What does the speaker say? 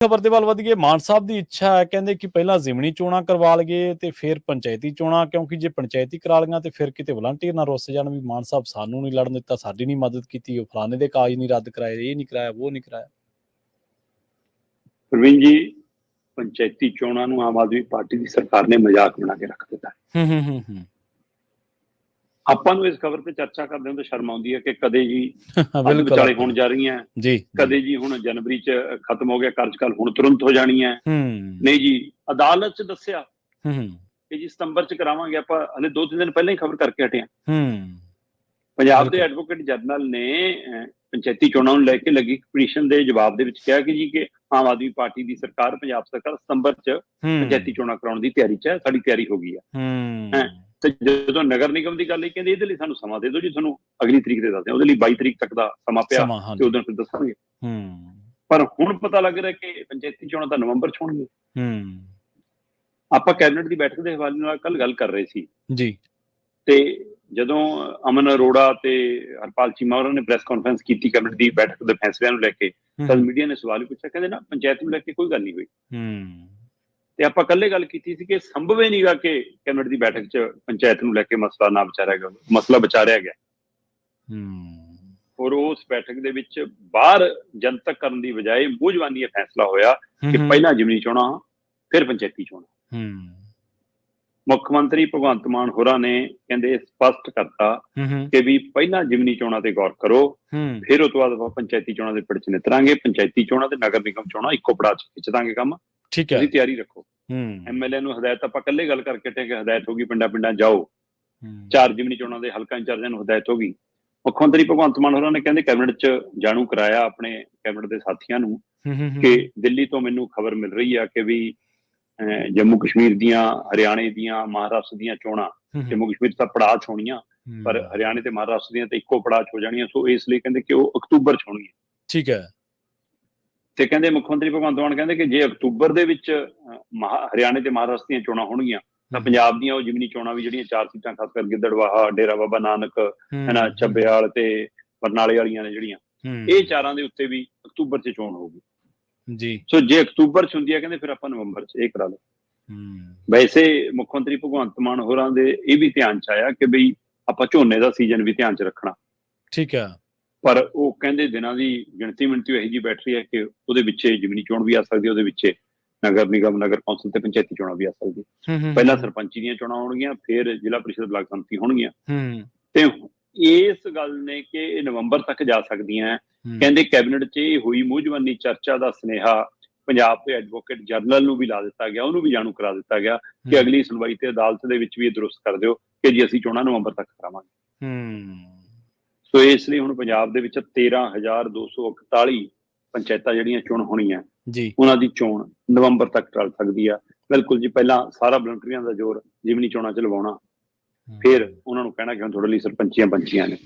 ਖਬਰ ਦੇ ਵੱਲ ਵਧੀਏ। ਮਾਨ ਸਾਹਿਬ ਦੀ ਇੱਛਾ ਹੈ, ਕਹਿੰਦੇ ਕਿ ਪਹਿਲਾਂ ਜ਼ਿਮਨੀ ਚੋਣਾਂ ਕਰਵਾ ਲਈਏ ਤੇ ਫਿਰ ਪੰਚਾਇਤੀ ਚੋਣਾਂ, ਕਿਉਂਕਿ ਜੇ ਪੰਚਾਇਤੀ ਕਰਾ ਲਈਆਂ ਤੇ ਫਿਰ ਕਿਤੇ ਵਲੰਟੀਅਰ ਨਾ ਰੁੱਸ ਜਾਣ ਵੀ ਮਾਨ ਸਾਹਿਬ ਸਾਨੂੰ ਨਹੀਂ ਲੜਨ ਦਿੱਤਾ, ਸਾਡੀ ਨਹੀਂ ਮਦਦ ਕੀਤੀ, ਉਹ ਫਲਾਣੇ ਦੇ ਕਾਗਜ਼ ਨਹੀਂ ਰੱਦ ਕਰਾਏ, ਇਹ ਨਹੀਂ ਕਰਾਇਆ, ਉਹ ਨਹੀਂ ਕਰਾਇਆ। ਪ੍ਰਵੀਨ ਜੀ, ਪੰਚਾਇਤੀ ਚੋਣਾਂ ਨੂੰ ਆਮ ਆਦਮੀ ਪਾਰਟੀ ਦੀ ਸਰਕਾਰ ਨੇ ਮਜ਼ਾਕ ਬਣਾ ਕੇ ਰੱਖ ਦਿੱਤਾ। ਆਪਾਂ ਨੂੰ ਇਸ ਖਬਰ ਤੇ ਚਰਚਾ ਕਰਦੇ ਹਾਂ ਤਾਂ ਸ਼ਰਮ ਆਉਂਦੀ ਹੈ ਕਿ ਕਦੇ ਜੀ ਵਿਚਾਲੇ ਹੋਣ ਜਾ ਰਹੀਆਂ ਜੀ, ਕਦੇ ਜੀ ਹੁਣ ਜਨਵਰੀ 'ਚ ਖਤਮ ਹੋ ਗਿਆ ਕਾਰਜਕਾਲ, ਹੁਣ ਤੁਰੰਤ ਹੋ ਜਾਣੀ ਹੈ। ਨਹੀਂ ਜੀ, ਅਦਾਲਤ 'ਚ ਦੱਸਿਆ ਕਿ ਜੀ ਸਤੰਬਰ 'ਚ ਕਰਾਵਾਂਗੇ। ਆਪਾਂ ਹਲੇ 2-3 ਦਿਨ ਪਹਿਲਾਂ ਹੀ ਖਬਰ ਕਰਕੇ ਹਟੇ ਹਾਂ। ਪੰਜਾਬ ਦੇ ਐਡਵੋਕੇਟ ਜਨਰਲ ਨੇ ਪੰਚਾਇਤੀ ਚੋਣਾਂ ਨੂੰ ਲੈ ਕੇ ਲੱਗੀ ਪਟੀਸ਼ਨ ਦੇ ਜਵਾਬ ਦੇ ਵਿੱਚ ਕਿਹਾ ਕਿ ਜੀ ਕਿ ਆਮ ਆਦਮੀ ਪਾਰਟੀ ਦੀ ਸਰਕਾਰ, ਪੰਜਾਬ ਸਰਕਾਰ ਸਤੰਬਰ 'ਚ ਪੰਚਾਇਤੀ ਚੋਣਾਂ ਕਰਾਉਣ ਦੀ ਤਿਆਰੀ 'ਚ ਹੈ, ਸਾਡੀ ਤਿਆਰੀ ਹੋ ਗਈ ਹੈ। ਤੇ ਜਦੋਂ ਨਗਰ ਨਿਗਮ ਦੀ ਗੱਲ ਕਹਿੰਦੇ ਇਹਦੇ ਲਈ ਸਾਨੂੰ ਸਮਾਂ ਦੇ ਦਿਓ ਜੀ, ਤੁਹਾਨੂੰ ਅਗਲੀ ਤਰੀਕ ਦੇ ਦੱਸਦੇ, ਉਹਦੇ ਲਈ 22 ਤਰੀਕ ਤੱਕ ਦਾ ਸਮਾਂ ਪਿਆ ਤੇ ਉਦੋਂ ਫਿਰ ਦੱਸਾਂਗੇ। ਪਰ ਹੁਣ ਪਤਾ ਲੱਗ ਰਿਹਾ ਕਿ ਪੰਚਾਇਤੀ ਚੋਣਾਂ ਤਾਂ ਨਵੰਬਰ 'ਚ ਹੋਣਗੀਆਂ। ਆਪਾਂ ਕੈਬਨਿਟ ਦੀ ਬੈਠਕ ਦੇ ਹਵਾਲੇ ਨਾਲ ਕੱਲ ਗੱਲ ਕਰ ਰਹੇ ਸੀ ਜੀ, ਤੇ ਜਦੋਂ ਅਮਨ ਅਰੋੜਾ ਤੇ ਹਰਪਾਲ ਚੀਮਾ ਹੋਰਾਂ ਨੇ ਪ੍ਰੈਸ ਕਾਨਫਰੰਸ ਕੀਤੀ ਕੈਬਨਿਟ ਦੀ ਬੈਠਕ ਦੇ ਫੈਸਲਿਆਂ ਨੂੰ ਲੈ ਕੇ, ਤਾਂ ਮੀਡੀਆ ਨੇ ਸਵਾਲ ਪੁੱਛਿਆ, ਕਹਿੰਦੇ ਨਾ ਪੰਚਾਇਤ ਨੂੰ ਲੈ ਕੇ ਕੋਈ ਗੱਲ ਨਹੀਂ ਹੋਈ। ਤੇ ਆਪਾਂ ਕੱਲੇ ਗੱਲ ਕੀਤੀ ਸੀ ਕਿ ਸੰਭਵ ਹੀ ਨਹੀਂਗਾ ਕਿ ਕੈਬਨਿਟ ਦੀ ਬੈਠਕ 'ਚ ਪੰਚਾਇਤ ਨੂੰ ਲੈ ਕੇ ਮਸਲਾ ਵਿਚਾਰਿਆ ਗਿਆ। ਔਰ ਉਸ ਬੈਠਕ ਦੇ ਵਿੱਚ ਬਾਹਰ ਜਨਤਕ ਕਰਨ ਦੀ ਬਜਾਏ ਮੂੰਹ ਜ਼ਬਾਨੀ ਇਹ ਫੈਸਲਾ ਹੋਇਆ ਕਿ ਪਹਿਲਾਂ ਜ਼ਿਮਨੀ ਚੋਣਾਂ ਫਿਰ ਪੰਚਾਇਤੀ ਚੋਣਾਂ। ਮੁੱਖ ਮੰਤਰੀ ਭਗਵੰਤ ਮਾਨ ਹੋਰਾਂ ਨੇ ਕਹਿੰਦੇ ਸਪਸ਼ਟ ਕਰਤਾ ਕਿ ਵੀ ਪਹਿਲਾਂ ਜ਼ਿਮਨੀ ਚੋਣਾਂ ਤੇ ਗੌਰ ਕਰੋ, ਫਿਰ ਉਸ ਤੋਂ ਬਾਅਦ ਆਪਾਂ ਪੰਚਾਇਤੀ ਚੋਣਾਂ ਦੇ ਪਿੜ 'ਚ ਨਿਤਰਾਂਗੇ। ਪੰਚਾਇਤੀ ਚੋਣਾਂ ਤੇ ਨਗਰ ਨਿਗਮ ਚੋਣਾਂ ਇੱਕੋ ਪੜਾਅ 'ਚ ਖਿੱਚ ਦਾਂਗੇ ਕੰਮ, ਤੁਸੀਂ ਤਿਆਰੀ ਰੱਖੋ। ਐਮਐਲਏ ਨੂੰ ਹਦਾਇਤ, ਆਪਾਂ ਇਕੱਲੇ ਗੱਲ ਕਰਕੇ ਕਿ ਹਦਾਇਤ ਹੋ ਗਈ ਪਿੰਡਾਂ ਜਾਓ, 4 ਜ਼ਿਮਨੀ ਚੋਣਾਂ ਦੇ ਹਲਕਾ ਇੰਚਾਰਜਾਂ ਨੂੰ ਹਦਾਇਤ ਹੋ ਗਈ। ਮੁੱਖ ਮੰਤਰੀ ਭਗਵੰਤ ਮਾਨ ਹੋਰਾਂ ਨੇ ਕਹਿੰਦੇ ਕੈਬਨਿਟ 'ਚ ਜਾਣੂ ਕਰਾਇਆ ਆਪਣੇ ਕੈਬਨਿਟ ਦੇ ਸਾਥੀਆਂ ਨੂੰ ਕਿ ਦਿੱਲੀ ਤੋਂ ਮੈਨੂੰ ਖਬਰ ਮਿਲ ਰਹੀ ਆ ਕਿ ਵੀ ਜੰਮੂ ਕਸ਼ਮੀਰ ਦੀਆਂ, ਹਰਿਆਣੇ ਦੀਆਂ, ਮਹਾਰਾਸ਼ਟਰ ਦੀਆਂ ਚੋਣਾਂ, ਜੰਮੂ ਕਸ਼ਮੀਰ ਤਾਂ ਪੜਾਅ 'ਚ ਹੋਣੀਆਂ, ਪਰ ਹਰਿਆਣੇ ਤੇ ਮਹਾਰਾਸ਼ਟਰ ਦੀਆਂ ਤਾਂ ਇੱਕੋ ਪੜਾਅ 'ਚ ਹੋ ਜਾਣੀਆਂ। ਸੋ ਇਸ ਲਈ ਕਹਿੰਦੇ ਕਿ ਉਹ ਅਕਤੂਬਰ 'ਚ ਹੋਣਗੀਆਂ। ਠੀਕ ਹੈ। ਤੇ ਕਹਿੰਦੇ ਮੁੱਖ ਮੰਤਰੀ ਭਗਵੰਤ ਮਾਨ ਕਹਿੰਦੇ ਕਿ ਜੇ ਅਕਤੂਬਰ ਦੇ ਵਿੱਚ ਹਰਿਆਣੇ ਤੇ ਮਹਾਰਾਸ਼ਟਰ ਦੀਆਂ ਚੋਣਾਂ ਹੋਣਗੀਆਂ ਤਾਂ ਪੰਜਾਬ ਦੀਆਂ ਉਹ ਜ਼ਿਮਨੀ ਚੋਣਾਂ ਵੀ ਜਿਹੜੀਆਂ 4 ਸੀਟਾਂ, ਖਾਸ ਕਰ ਗਿੱਦੜਬਾਹਾ, ਡੇਰਾ ਬਾਬਾ ਨਾਨਕ, ਚੱਬੇਵਾਲ ਤੇ ਬਰਨਾਲੇ ਵਾਲੀਆਂ ਨੇ ਜਿਹੜੀਆਂ, ਇਹ 4ਾਂ ਦੇ ਉੱਤੇ ਵੀ ਅਕਤੂਬਰ 'ਚ ਚੋਣ ਹੋਊਗੀ ਜੀ। ਸੋ ਜੇ ਅਕਤੂਬਰ 'ਚ ਹੁੰਦੀ ਹੈ ਕਹਿੰਦੇ ਫਿਰ ਆਪਾਂ ਨਵੰਬਰ 'ਚ ਇਹ ਕਰਾ ਲਓ। ਵੈਸੇ ਮੁੱਖ ਮੰਤਰੀ ਭਗਵੰਤ ਮਾਨ ਹੋਰਾਂ ਦੇ ਇਹ ਵੀ ਧਿਆਨ 'ਚ ਆਇਆ ਕਿ ਬਈ ਆਪਾਂ ਝੋਨੇ ਦਾ ਸੀਜ਼ਨ ਵੀ ਧਿਆਨ 'ਚ ਰੱਖਣਾ। ਠੀਕ ਆ। ਪਰ ਉਹ ਕਹਿੰਦੇ ਦਿਨਾਂ ਦੀ ਗਿਣਤੀ ਮਿਣਤੀ ਇਹੋ ਜਿਹੀ ਬੈਠ ਰਹੀ ਹੈ ਕਿ ਉਹਦੇ ਵਿੱਚ ਜ਼ਿਮਨੀ ਚੋਣ ਵੀ ਆ ਸਕਦੀ, ਉਹਦੇ ਵਿੱਚ ਨਗਰ ਨਿਗਮ, ਨਗਰ ਕੌਂਸਲ ਤੇ ਪੰਚਾਇਤੀ ਚੋਣਾਂ ਵੀ ਆ ਸਕਦੀ। ਪਹਿਲਾਂ ਸਰਪੰਚੀ ਦੀਆਂ ਚੋਣਾਂ ਹੋਣਗੀਆਂ, ਫਿਰ ਜ਼ਿਲ੍ਹਾ ਪ੍ਰੀਸ਼ਦ, ਬਲਾਕ ਸੰਮਤੀ ਹੋਣਗੀਆਂ। ਤੇ ਇਸ ਗੱਲ ਨੇ ਕਿ ਇਹ ਨਵੰਬਰ ਤੱਕ ਜਾ ਸਕਦੀਆਂ। ਕਹਿੰਦੇ ਕੈਬਨਿਟ 'ਚ ਇਹ ਹੋਈ ਮੂੰਹ ਜ਼ਬਾਨੀ ਚਰਚਾ ਦਾ ਸੁਨੇਹਾ ਪੰਜਾਬ ਦੇ ਐਡਵੋਕੇਟ ਜਨਰਲ ਨੂੰ ਵੀ ਲਾ ਦਿੱਤਾ ਗਿਆ, ਉਹਨੂੰ ਵੀ ਜਾਣੂ ਕਰਾ ਦਿੱਤਾ ਗਿਆ ਕਿ ਅਗਲੀ ਸੁਣਵਾਈ ਤੇ ਅਦਾਲਤ ਦੇ ਵਿੱਚ ਵੀ ਇਹ ਦਰੁਸਤ ਕਰ ਦਿਓ ਕਿ ਜੀ ਅਸੀਂ ਚੋਣਾਂ ਨਵੰਬਰ ਤੱਕ ਕਰਾਵਾਂਗੇ। ਸੋ ਇਸ ਲਈ ਹੁਣ ਪੰਜਾਬ ਦੇ ਵਿੱਚ 13,241 ਪੰਚਾਇਤਾਂ ਜਿਹੜੀਆਂ ਚੋਣ ਹੋਣੀਆਂ ਜੀ, ਉਹਨਾਂ ਦੀ ਚੋਣ ਨਵੰਬਰ ਤੱਕ ਟਲ ਸਕਦੀ ਆ। ਬਿਲਕੁਲ ਜੀ, ਪਹਿਲਾਂ ਸਾਰਾ ਵਲੰਟੀਅਰਾਂ ਦਾ ਜ਼ੋਰ ਜ਼ਿਮਨੀ ਚੋਣਾਂ 'ਚ ਲਵਾਉਣਾ, ਫਿਰ ਉਹਨਾਂ ਨੂੰ ਕਹਿਣਾ ਕਿ ਹੁਣ ਤੁਹਾਡੇ ਲਈ ਸਰਪੰਚੀਆਂ ਪੰਚੀਆਂ ਨੇ।